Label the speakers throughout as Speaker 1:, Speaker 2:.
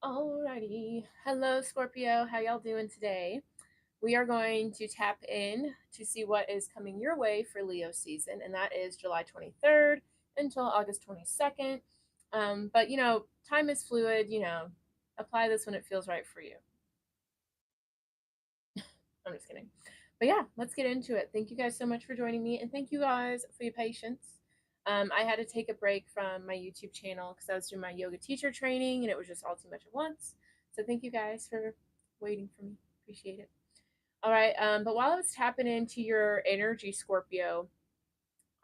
Speaker 1: Alrighty. Hello, Scorpio. How y'all doing today? We are going to tap in to see what is coming your way for Leo season, and that is July 23rd until August 22nd. But time is fluid. Apply this when it feels right for you. I'm just kidding. But yeah, let's get into it. Thank you guys so much for joining me, and thank you guys for your patience. I had to take a break from my YouTube channel because I was doing my yoga teacher training, and it was just all too much at once. So thank you guys for waiting for me. Appreciate it. All right. But while I was tapping into your energy, Scorpio,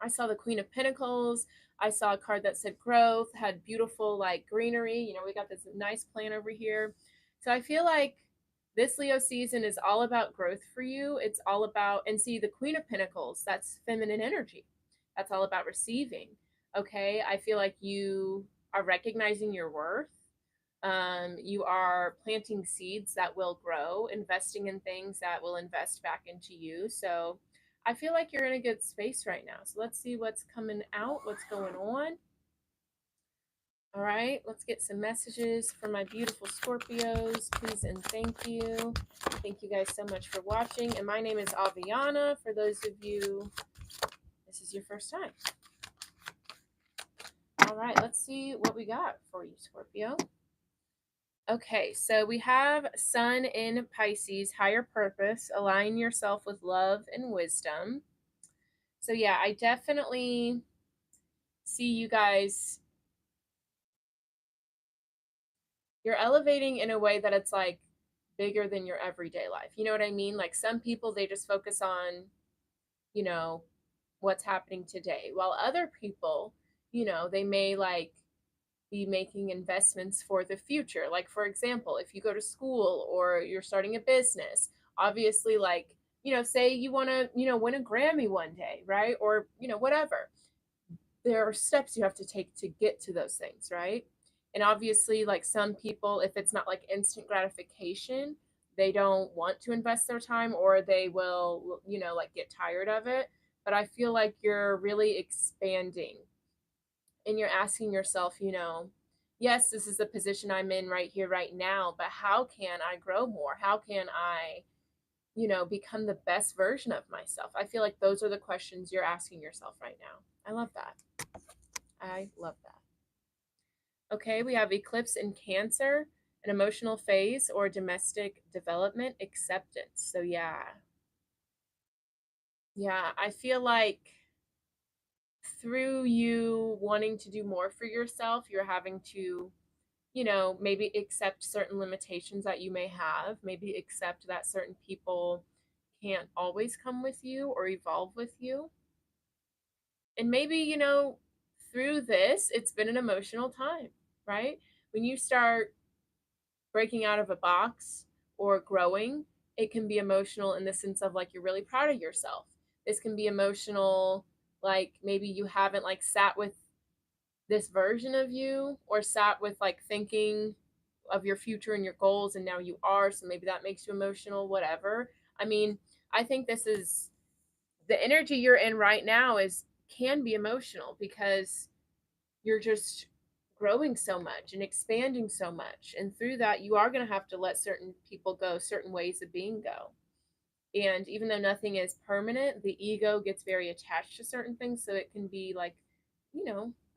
Speaker 1: I saw the Queen of Pentacles. I saw a card that said growth, had beautiful like greenery. We got this nice plant over here. So I feel like this Leo season is all about growth for you. It's all about, and see, the Queen of Pentacles, that's feminine energy. That's all about receiving. Okay. I feel like you are recognizing your worth. You are planting seeds that will grow, investing in things that will invest back into you. So I feel like you're in a good space right now. So let's see what's coming out, what's going on. All right, let's get some messages for my beautiful Scorpios. Please and thank you. Thank you guys so much for watching. And my name is Aviana. For those of you, this is your first time. All right, let's see what we got for you, Scorpio. Okay, so we have Sun in Pisces, higher purpose, align yourself with love and wisdom. So yeah, I definitely see you guys. You're elevating in a way that it's like bigger than your everyday life. You know what I mean? Like some people, they just focus on, you know, what's happening today, while other people, they may like be making investments for the future. Like, for example, if you go to school or you're starting a business, obviously, like, say you want to, win a Grammy one day, right? Or, whatever. There are steps you have to take to get to those things, right? And obviously, like some people, if it's not like instant gratification, they don't want to invest their time or they will, like get tired of it. But I feel like you're really expanding and you're asking yourself, yes, this is the position I'm in right here, right now, but how can I grow more? How can I, become the best version of myself? I feel like those are the questions you're asking yourself right now. I love that. I love that. Okay, we have eclipse in Cancer, an emotional phase or domestic development acceptance. So, yeah. Yeah, I feel like through you wanting to do more for yourself, you're having to maybe accept certain limitations that you may have, maybe accept that certain people can't always come with you or evolve with you. And maybe, through this, it's been an emotional time, right? When you start breaking out of a box or growing, it can be emotional in the sense of like you're really proud of yourself. This can be emotional, like maybe you haven't like sat with this version of you or sat with like thinking of your future and your goals and now you are, so maybe that makes you emotional, whatever. I mean, I think this is the energy you're in right now is can be emotional because you're just growing so much and expanding so much, and through that you are going to have to let certain people go, certain ways of being go. And even though nothing is permanent, the ego gets very attached to certain things, so it can be like,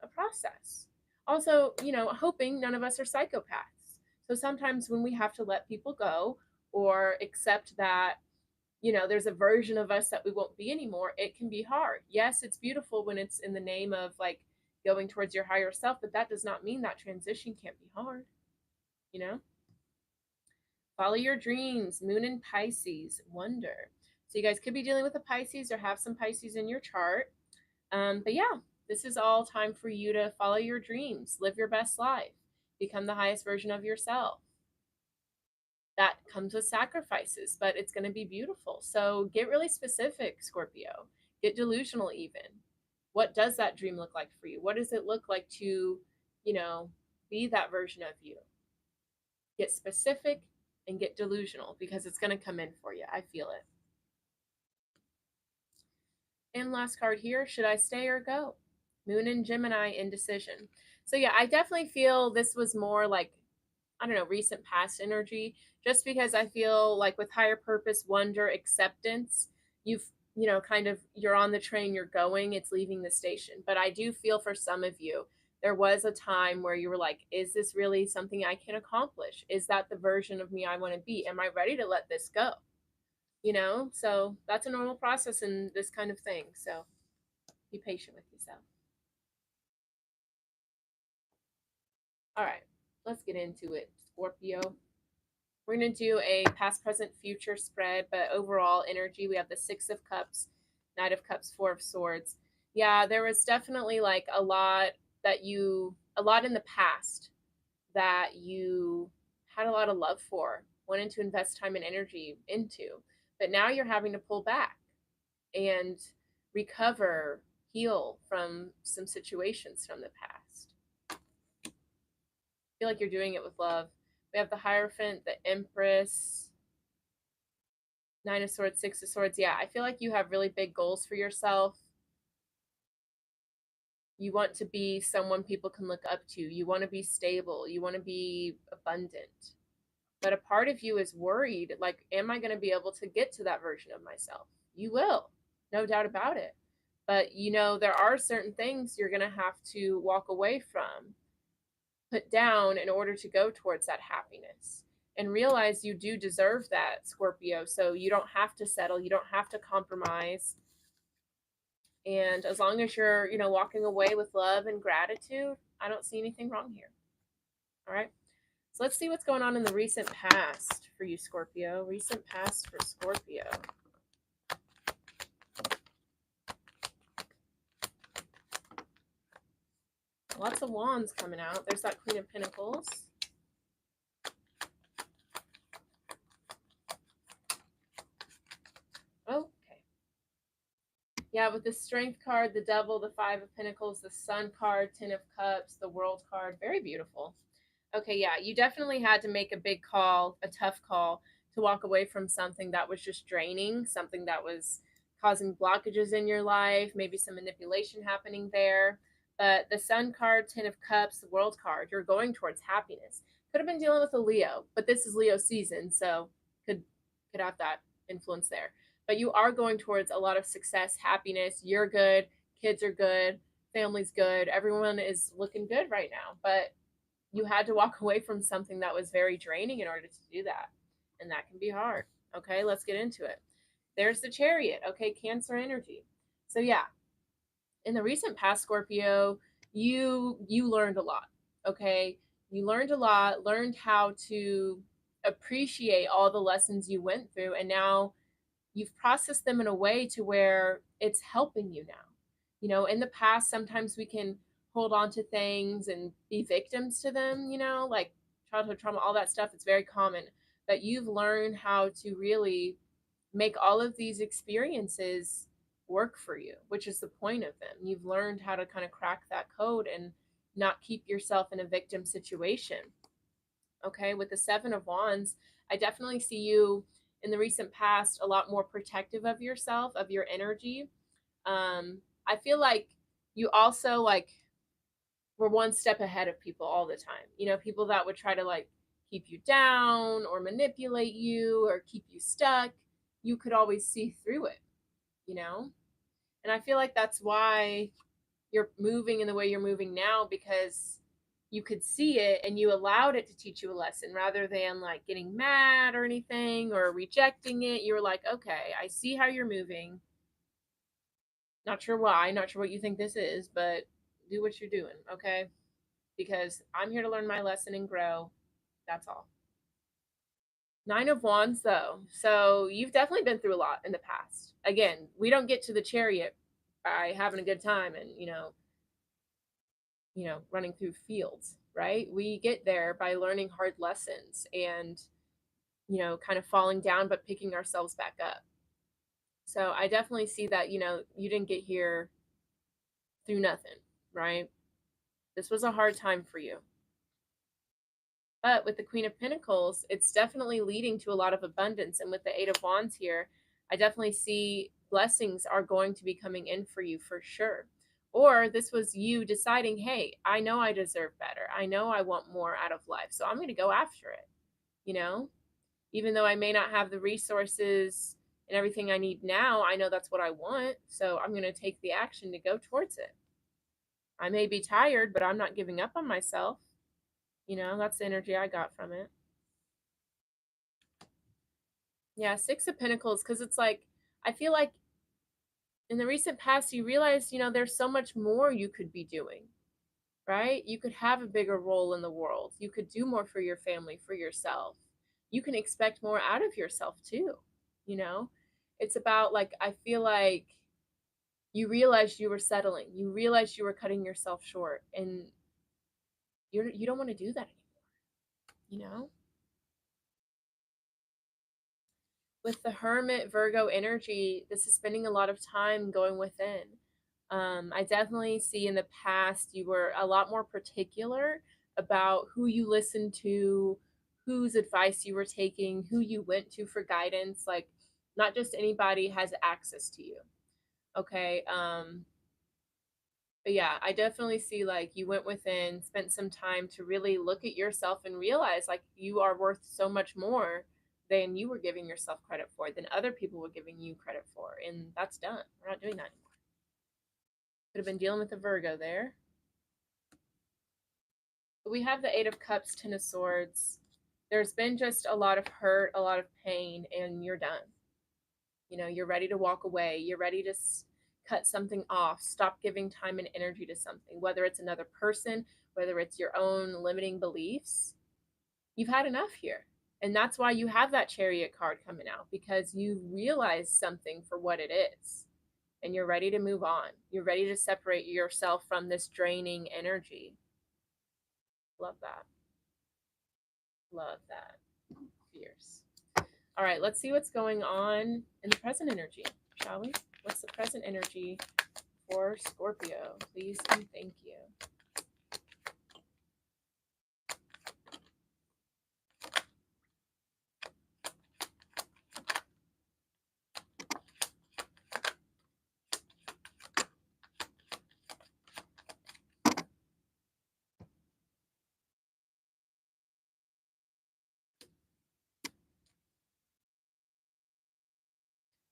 Speaker 1: a process. Also, hoping none of us are psychopaths. So sometimes when we have to let people go or accept that, there's a version of us that we won't be anymore, it can be hard. Yes, it's beautiful when it's in the name of like going towards your higher self, but that does not mean that transition can't be hard, you know? Follow your dreams, Moon in Pisces, wonder. So you guys could be dealing with a Pisces or have some Pisces in your chart. But yeah, this is all time for you to follow your dreams, live your best life, become the highest version of yourself. That comes with sacrifices, but it's going to be beautiful. So get really specific, Scorpio. Get delusional, even. What does that dream look like for you? What does it look like to, be that version of you? Get specific and get delusional because it's going to come in for you. I feel it. And last card here, should I stay or go? Moon and Gemini, indecision. So yeah, I definitely feel this was more like I don't know, recent past energy, just because I feel like with higher purpose, wonder, acceptance, you've, kind of, you're on the train, you're going, it's leaving the station. But I do feel for some of you, there was a time where you were like, is this really something I can accomplish? Is that the version of me I want to be? Am I ready to let this go? So that's a normal process in this kind of thing. So be patient with yourself. All right, let's get into it, Scorpio. We're going to do a past, present, future spread, but overall energy, we have the Six of Cups, Knight of Cups, Four of Swords. Yeah, there was definitely like a lot in the past that you had a lot of love for, wanted to invest time and energy into. But now you're having to pull back and recover, heal from some situations from the past. I feel like you're doing it with love. We have the Hierophant, the Empress, Nine of Swords, Six of Swords. Yeah, I feel like you have really big goals for yourself. You want to be someone people can look up to. You want to be stable. You want to be abundant. But a part of you is worried, like, am I going to be able to get to that version of myself? You will, no doubt about it. But there are certain things you're going to have to walk away from, put down in order to go towards that happiness. And realize you do deserve that, Scorpio. So you don't have to settle, you don't have to compromise. And as long as you're, walking away with love and gratitude, I don't see anything wrong here. All right. So let's see what's going on in the recent past for you, Scorpio. Recent past for Scorpio. Lots of wands coming out. There's that Queen of Pentacles. Okay. Yeah, with the Strength card, the Devil, the Five of Pentacles, the Sun card, Ten of Cups, the World card. Very beautiful. Okay, yeah, you definitely had to make a big call, a tough call, to walk away from something that was just draining, something that was causing blockages in your life, maybe some manipulation happening there. But the Sun card, Ten of Cups, the World card, you're going towards happiness. Could have been dealing with a Leo, but this is Leo season, so could have that influence there. But you are going towards a lot of success, happiness. You're good, kids are good, family's good, everyone is looking good right now. But you had to walk away from something that was very draining in order to do that. And that can be hard. Okay, let's get into it. There's the Chariot. Okay, Cancer energy. So yeah, in the recent past, Scorpio, you learned a lot. Okay, you learned a lot, learned how to appreciate all the lessons you went through, and now you've processed them in a way to where it's helping you now. In the past, sometimes we can hold on to things and be victims to them, like childhood trauma, all that stuff. It's very common. But you've learned how to really make all of these experiences work for you, which is the point of them. You've learned how to kind of crack that code and not keep yourself in a victim situation. Okay, with the Seven of Wands, I definitely see you in the recent past a lot more protective of yourself, of your energy. I feel like you also like were one step ahead of people all the time. People that would try to like keep you down or manipulate you or keep you stuck, you could always see through it, you know? And I feel like that's why you're moving in the way you're moving now, because you could see it and you allowed it to teach you a lesson rather than like getting mad or anything or rejecting it. You were like, okay, I see how you're moving. Not sure why, not sure what you think this is, but do what you're doing, okay? Because I'm here to learn my lesson and grow. That's all. Nine of Wands, though. So you've definitely been through a lot in the past. Again, we don't get to the Chariot by having a good time and, running through fields, right? We get there by learning hard lessons and, kind of falling down, but picking ourselves back up. So I definitely see that, you didn't get here through nothing, right? This was a hard time for you. But with the Queen of Pentacles, it's definitely leading to a lot of abundance. And with the Eight of Wands here, I definitely see blessings are going to be coming in for you for sure. Or this was you deciding, hey, I know I deserve better. I know I want more out of life. So I'm going to go after it, you know? Even though I may not have the resources and everything I need now, I know that's what I want. So I'm going to take the action to go towards it. I may be tired, but I'm not giving up on myself. That's the energy I got from it. Yeah, Six of Pentacles, because it's like, I feel like in the recent past, you realize, there's so much more you could be doing, right? You could have a bigger role in the world. You could do more for your family, for yourself. You can expect more out of yourself too, you know? It's about like, I feel like you realized you were settling. You realized you were cutting yourself short, and you don't want to do that anymore, you know? With the Hermit Virgo energy, this is spending a lot of time going within. I definitely see in the past you were a lot more particular about who you listened to, whose advice you were taking, who you went to for guidance. Like, not just anybody has access to you. Okay. But yeah, I definitely see like you went within, spent some time to really look at yourself and realize like you are worth so much more than you were giving yourself credit for, than other people were giving you credit for. And that's done. We're not doing that anymore. Could have been dealing with a Virgo there. But we have the Eight of Cups, Ten of Swords. There's been just a lot of hurt, a lot of pain, and you're done. You're ready to walk away. You're ready to cut something off, stop giving time and energy to something, whether it's another person, whether it's your own limiting beliefs. You've had enough here. And that's why you have that Chariot card coming out, because you realize something for what it is. And you're ready to move on. You're ready to separate yourself from this draining energy. Love that. Love that. Fierce. All right, let's see what's going on in the present energy, shall we? What's the present energy for Scorpio? Please and thank you.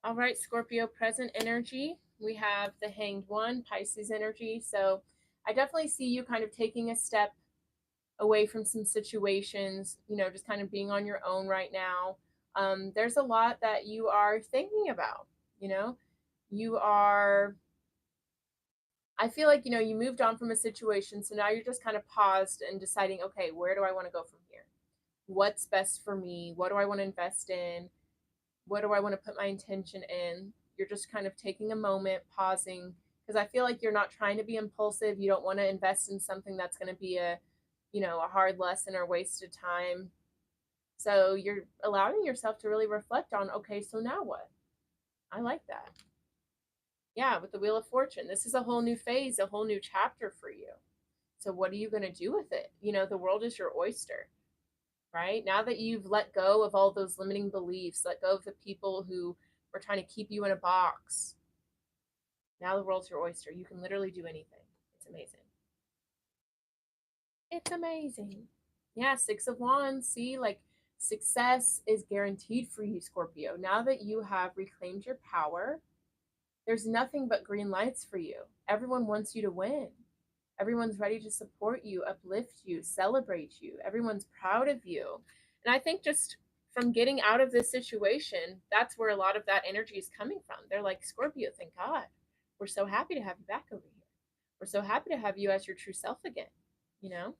Speaker 1: All right, Scorpio, present energy. We have the Hanged One, Pisces energy. So I definitely see you kind of taking a step away from some situations, just kind of being on your own right now. There's a lot that you are thinking about, you know, you are, I feel like, you moved on from a situation. So now you're just kind of paused and deciding, okay, where do I want to go from here? What's best for me? What do I want to invest in? What do I want to put my intention in? You're just kind of taking a moment, pausing, because I feel like you're not trying to be impulsive. You don't want to invest in something that's going to be a hard lesson or wasted time. So you're allowing yourself to really reflect on, okay, so now what? I like that. Yeah, with the Wheel of Fortune, this is a whole new phase, a whole new chapter for you. So what are you going to do with it? The world is your oyster, right? Now that you've let go of all those limiting beliefs, let go of the people who were trying to keep you in a box, now the world's your oyster. You can literally do anything. It's amazing. It's amazing. Yeah, Six of Wands. See, like, success is guaranteed for you, Scorpio. Now that you have reclaimed your power, there's nothing but green lights for you. Everyone wants you to win. Everyone's ready to support you, uplift you, celebrate you. Everyone's proud of you. And I think just from getting out of this situation, that's where a lot of that energy is coming from. They're like, Scorpio, thank God. We're so happy to have you back over here. We're so happy to have you as your true self again, you know?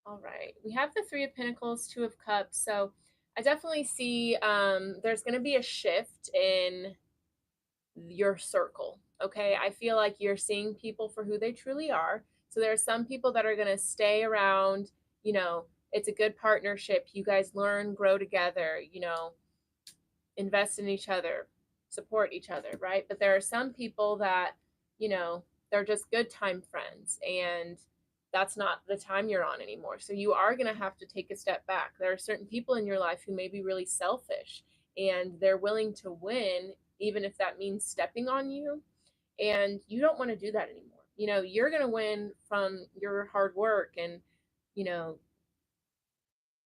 Speaker 1: All right. We have the Three of Pentacles, Two of Cups. So I definitely see there's going to be a shift in your circle. Okay. I feel like you're seeing people for who they truly are. So there are some people that are going to stay around, it's a good partnership. You guys learn, grow together, invest in each other, support each other, right? But there are some people that, they're just good time friends, and that's not the time you're on anymore. So you are going to have to take a step back. There are certain people in your life who may be really selfish, and they're willing to win, even if that means stepping on you. And you don't want to do that anymore. You're going to win from your hard work and, you know,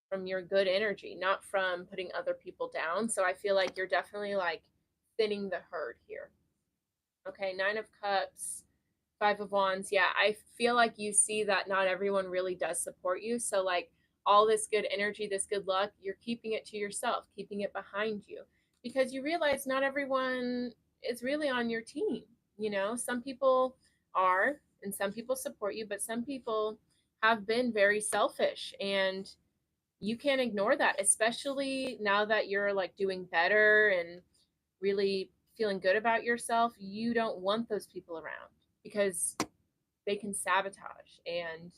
Speaker 1: from your good energy, not from putting other people down. So I feel like you're definitely like thinning the herd here. Okay, Nine of Cups, Five of Wands. Yeah, I feel like you see that not everyone really does support you. So, like, all this good energy, this good luck, you're keeping it to yourself, keeping it behind you because you realize not everyone is really on your team. Some people are and some people support you, but some people have been very selfish, and you can't ignore that, especially now that you're like doing better and really feeling good about yourself. You don't want those people around because they can sabotage, and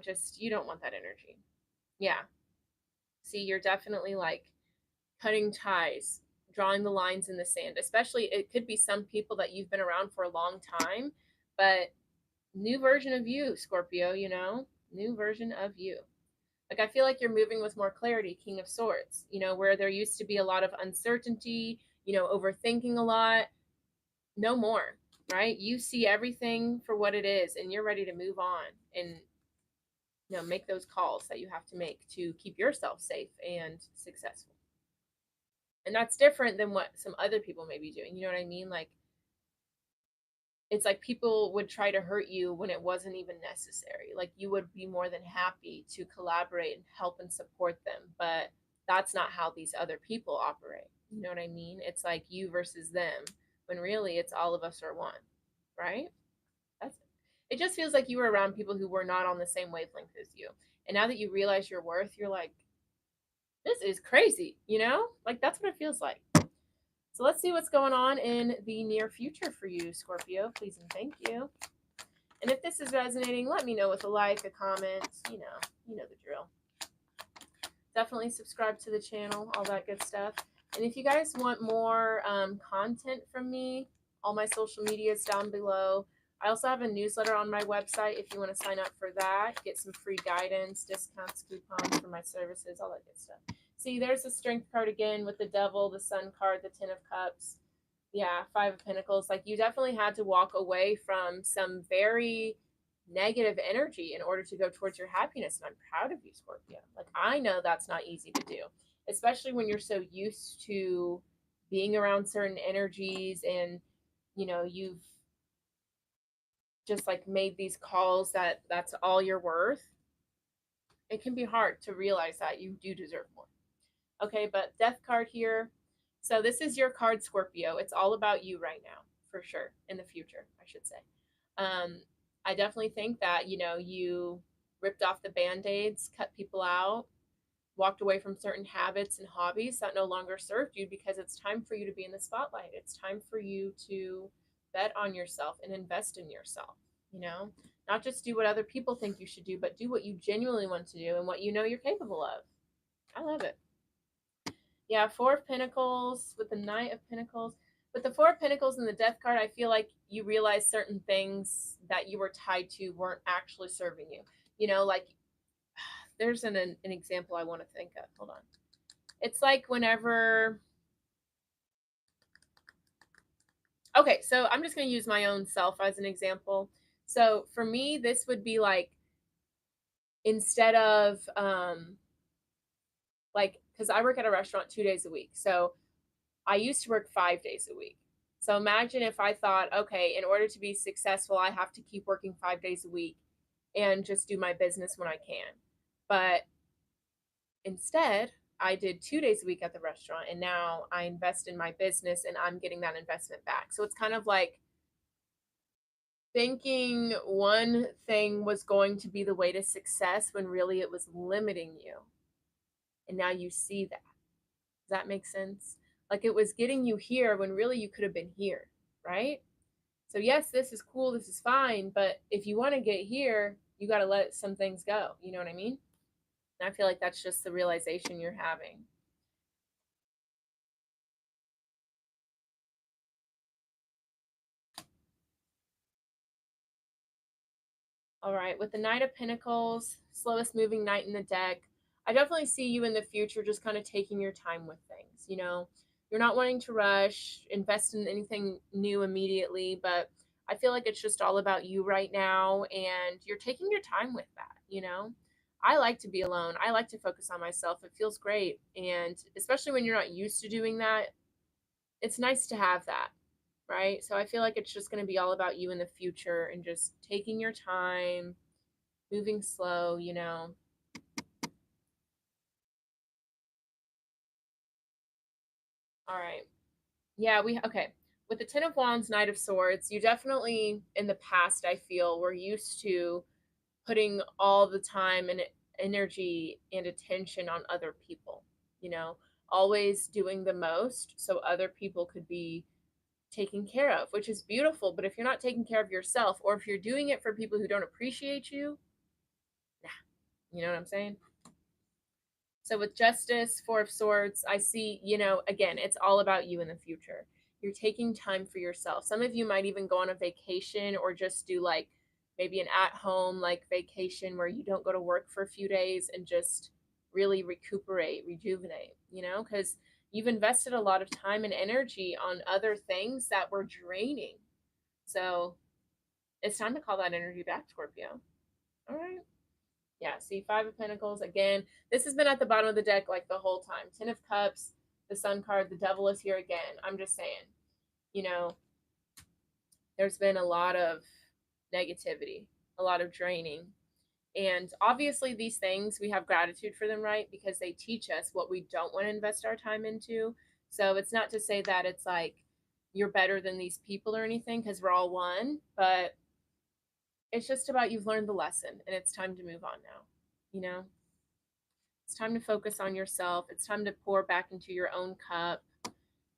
Speaker 1: just you don't want that energy. Yeah. See, you're definitely like cutting ties, drawing the lines in the sand. Especially it could be some people that you've been around for a long time, but new version of you, Scorpio, new version of you. Like, I feel like you're moving with more clarity, King of Swords, where there used to be a lot of uncertainty, overthinking a lot. No more, right? You see everything for what it is, and you're ready to move on and make those calls that you have to make to keep yourself safe and successful. And that's different than what some other people may be doing. You know what I mean? Like, it's like people would try to hurt you when it wasn't even necessary. Like, you would be more than happy to collaborate and help and support them, but that's not how these other people operate. You know what I mean? It's like you versus them, when really it's all of us are one, right? That's it. Just feels like you were around people who were not on the same wavelength as you. And now that you realize your worth, you're like, this is crazy. Like, that's what it feels like. So let's see what's going on in the near future for you, Scorpio. Please and thank you. And if this is resonating, let me know with a like, a comment. You know the drill. Definitely subscribe to the channel, all that good stuff. And if you guys want more content from me, all my social media is down below. I also have a newsletter on my website if you want to sign up for that. Get some free guidance, discounts, coupons for my services, all that good stuff. See, there's the Strength card again with the Devil, the Sun card, the Ten of Cups. Yeah, Five of Pentacles. Like, you definitely had to walk away from some very negative energy in order to go towards your happiness. And I'm proud of you, Scorpio. Like, I know that's not easy to do, especially when you're so used to being around certain energies and, you've just like made these calls that that's all you're worth. It can be hard to realize that you do deserve more. Okay, but Death card here. So this is your card, Scorpio. It's all about you right now, for sure. In the future, I should say. I definitely think that, you ripped off the band-aids, cut people out, walked away from certain habits and hobbies that no longer served you, because it's time for you to be in the spotlight. It's time for you to bet on yourself and invest in yourself, not just do what other people think you should do, but do what you genuinely want to do and what you know you're capable of. I love it. Yeah, Four of Pentacles with the Knight of Pentacles. With the Four of Pentacles and the Death card, I feel like you realize certain things that you were tied to weren't actually serving you. Like, there's an example I want to think of. Hold on. It's like whenever. Okay, so I'm just going to use my own self as an example. So for me, this would be like, instead of, like, because I work at a restaurant 2 days a week. So I used to work 5 days a week. So imagine if I thought, okay, in order to be successful, I have to keep working 5 days a week and just do my business when I can. But instead, I did 2 days a week at the restaurant, and now I invest in my business and I'm getting that investment back. So it's kind of like thinking one thing was going to be the way to success when really it was limiting you. And now you see that. Does that make sense? Like, it was getting you here when really you could have been here, right? So yes, this is cool, this is fine, but if you want to get here, you got to let some things go. You know what I mean? And I feel like that's just the realization you're having. All right, with the Knight of Pentacles, slowest moving knight in the deck, I definitely see you in the future just kind of taking your time with things. You're not wanting to rush, invest in anything new immediately, but I feel like it's just all about you right now, and you're taking your time with that. I like to be alone. I like to focus on myself. It feels great. And especially when you're not used to doing that, it's nice to have that, right? So I feel like it's just going to be all about you in the future and just taking your time, moving slow. All right. Yeah, okay. With the Ten of Wands, Knight of Swords, you definitely, in the past, I feel, were used to putting all the time and energy and attention on other people, you know, always doing the most so other people could be taken care of, which is beautiful. But if you're not taking care of yourself, or if you're doing it for people who don't appreciate you, nah, you know what I'm saying? So with Justice, Four of Swords, I see, again, it's all about you in the future. You're taking time for yourself. Some of you might even go on a vacation or just do like maybe an at home like vacation where you don't go to work for a few days and just really recuperate, rejuvenate, because you've invested a lot of time and energy on other things that were draining. So it's time to call that energy back, Scorpio. All right. Yeah, see, Five of Pentacles again. This has been at the bottom of the deck like the whole time. Ten of Cups, the Sun card, the Devil is here again. I'm just saying, you know, there's been a lot of negativity, a lot of draining. And obviously, these things, we have gratitude for them, right? Because they teach us what we don't want to invest our time into. So it's not to say that it's like you're better than these people or anything, because we're all one, but it's just about you've learned the lesson and it's time to move on now, you know? It's time to focus on yourself. It's time to pour back into your own cup,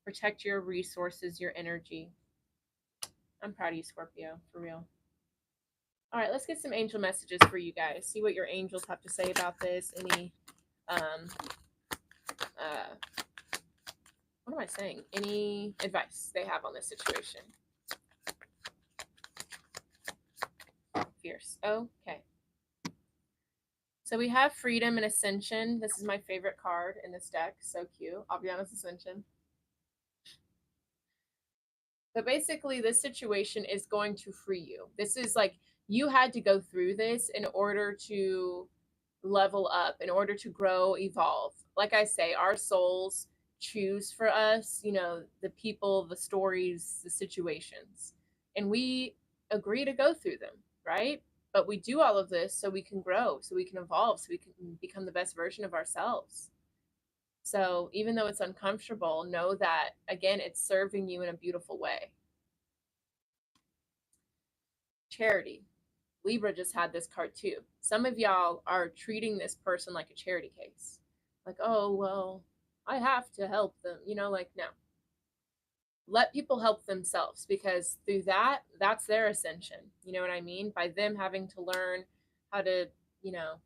Speaker 1: protect your resources, your energy. I'm proud of you, Scorpio, for real. All right, let's get some angel messages for you guys. See what your angels have to say about this. Any, um, what am I saying? Any advice they have on this situation? Fierce. Okay. So we have freedom and ascension. This is my favorite card in this deck. So cute. I'll be honest, ascension. But basically, this situation is going to free you. This is like you had to go through this in order to level up, in order to grow, evolve. Like I say, our souls choose for us, the people, the stories, the situations. And we agree to go through them, right? But we do all of this so we can grow, so we can evolve, so we can become the best version of ourselves. So even though it's uncomfortable, know that, again, it's serving you in a beautiful way. Charity. Libra just had this card too. Some of y'all are treating this person like a charity case. Like, oh, well, I have to help them. Like, no. Let people help themselves, because through that, that's their ascension. You know what I mean? By them having to learn how to, you know,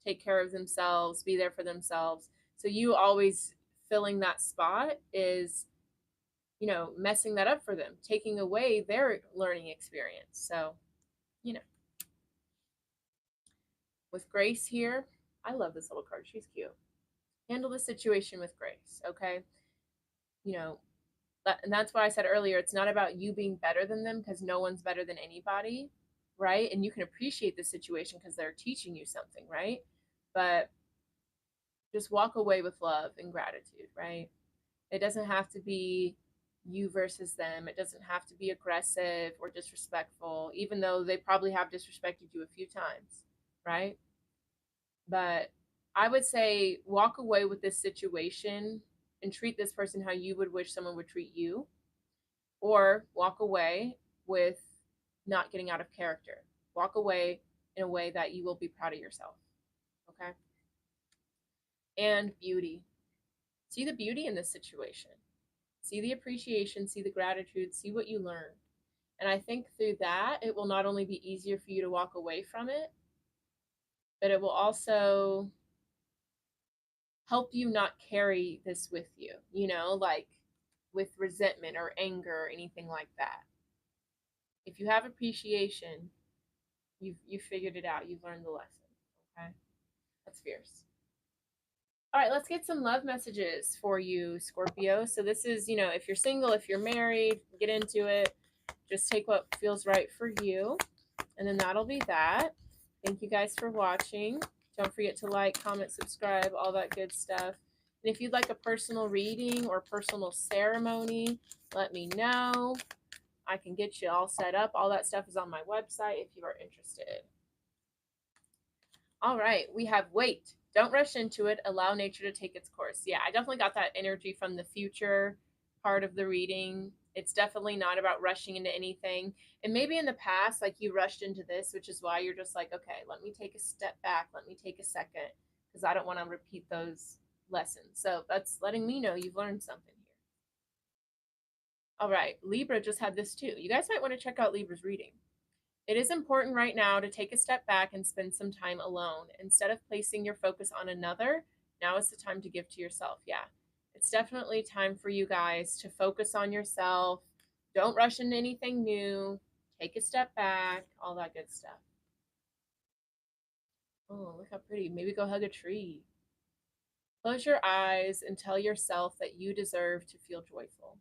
Speaker 1: take care of themselves, be there for themselves. So you always filling that spot is, messing that up for them, taking away their learning experience. So, you know, with Grace here, I love this little card. She's cute. Handle the situation with grace, okay? You know, and that's why I said earlier, it's not about you being better than them, because no one's better than anybody, right? And you can appreciate the situation because they're teaching you something, right? But just walk away with love and gratitude, right? It doesn't have to be you versus them. It doesn't have to be aggressive or disrespectful, even though they probably have disrespected you a few times, right? But I would say walk away with this situation and treat this person how you would wish someone would treat you, or walk away with not getting out of character. Walk away in a way that you will be proud of yourself. Okay? And beauty. See the beauty in this situation. See the appreciation, see the gratitude, see what you learned. And I think through that, it will not only be easier for you to walk away from it, but it will also help you not carry this with you, like with resentment or anger or anything like that. If you have appreciation, you've figured it out, you've learned the lesson. Okay? That's fierce. All right, let's get some love messages for you, Scorpio. So this is, if you're single, if you're married, get into it. Just take what feels right for you. And then that'll be that. Thank you guys for watching. Don't forget to like, comment, subscribe, all that good stuff. And if you'd like a personal reading or personal ceremony, let me know. I can get you all set up. All that stuff is on my website if you are interested. All right, we have wait. Don't rush into it. Allow nature to take its course. Yeah, I definitely got that energy from the future part of the reading. It's definitely not about rushing into anything. And maybe in the past, like you rushed into this, which is why you're just like, okay, let me take a step back. Let me take a second because I don't want to repeat those lessons. So that's letting me know you've learned something here. All right, Libra just had this too. You guys might want to check out Libra's reading. It is important right now to take a step back and spend some time alone. Instead of placing your focus on another, now is the time to give to yourself. Yeah, it's definitely time for you guys to focus on yourself. Don't rush into anything new. Take a step back, all that good stuff. Oh, look how pretty. Maybe go hug a tree. Close your eyes and tell yourself that you deserve to feel joyful.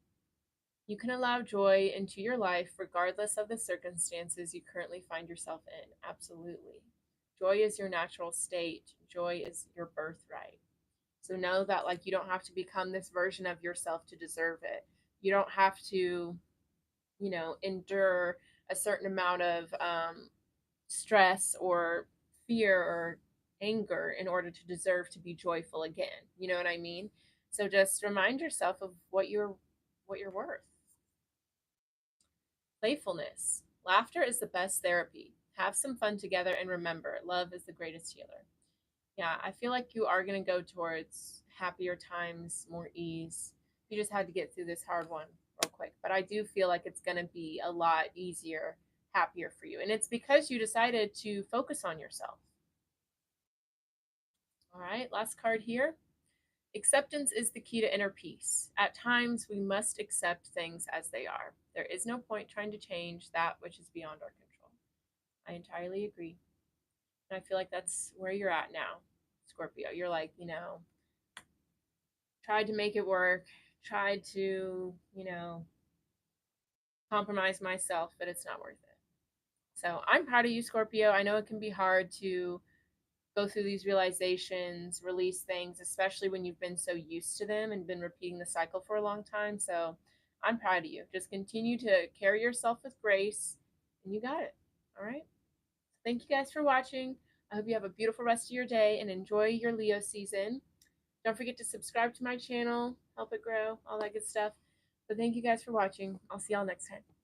Speaker 1: You can allow joy into your life regardless of the circumstances you currently find yourself in. Absolutely. Joy is your natural state, joy is your birthright. So know that like you don't have to become this version of yourself to deserve it. You don't have to, endure a certain amount of stress or fear or anger in order to deserve to be joyful again. You know what I mean? So just remind yourself of what you're worth. Playfulness. Laughter is the best therapy. Have some fun together and remember, love is the greatest healer. Yeah, I feel like you are going to go towards happier times, more ease. You just had to get through this hard one real quick. But I do feel like it's going to be a lot easier, happier for you. And it's because you decided to focus on yourself. All right, last card here. Acceptance is the key to inner peace. At times, we must accept things as they are. There is no point trying to change that which is beyond our control. I entirely agree. And I feel like that's where you're at now, Scorpio. You're like, tried to make it work, tried to, compromise myself, but it's not worth it. So I'm proud of you, Scorpio. I know it can be hard to go through these realizations, release things, especially when you've been so used to them and been repeating the cycle for a long time. So I'm proud of you. Just continue to carry yourself with grace, and you got it. All right. Thank you guys for watching. I hope you have a beautiful rest of your day and enjoy your Leo season. Don't forget to subscribe to my channel, help it grow, all that good stuff. But thank you guys for watching. I'll see y'all next time.